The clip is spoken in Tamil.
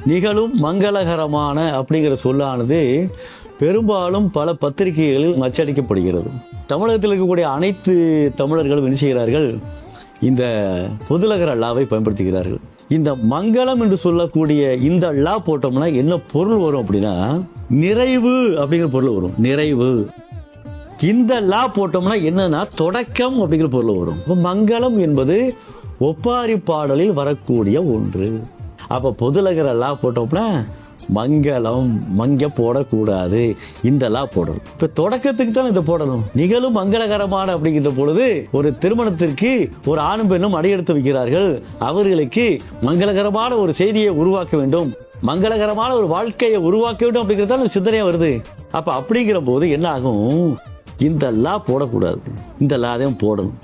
நிகழும் மங்களகரமான அப்படிங்கிற சொல்லானது பெரும்பாலும் பல பத்திரிகைகளில் அச்சடிக்கப்படுகிறது. தமிழகத்தில் இருக்கக்கூடிய அனைத்து தமிழர்களும் என்ன செய்கிறார்கள்? இந்த பொதுலகர லாவை பயன்படுத்துகிறார்கள். இந்த மங்களம் என்று சொல்லக்கூடிய இந்த லா போட்டோம்னா என்ன பொருள் வரும் அப்படின்னா, நிறைவு அப்படிங்கிற பொருள் வரும். நிறைவு. இந்த லா போட்டோம்னா என்னன்னா தொடக்கம் அப்படிங்கிற பொருள் வரும். மங்களம் என்பது ஒப்பாரி பாடலில் வரக்கூடிய ஒன்று. அப்ப பொதுலகர லா போட்டோம்னா மங்களம், மங்க போடக்கூடாது, இந்த லா போடணும். இப்ப தொடக்கத்துக்கு தான் இதை போடணும். நிகழும் மங்களகரமான அப்படிங்கிற பொழுது ஒரு திருமணத்திற்கு ஒரு ஆணும் பெண்ணும் அடியெடுத்து வைக்கிறார்கள். அவர்களுக்கு மங்களகரமான ஒரு செய்தியை உருவாக்க வேண்டும், மங்களகரமான ஒரு வாழ்க்கையை உருவாக்க வேண்டும் அப்படிங்கிறதால சிந்தனையா வருது. அப்ப அப்படிங்கிற போது என்ன ஆகும்? இந்த லா போடக்கூடாது, இந்த லா தான் போடணும்.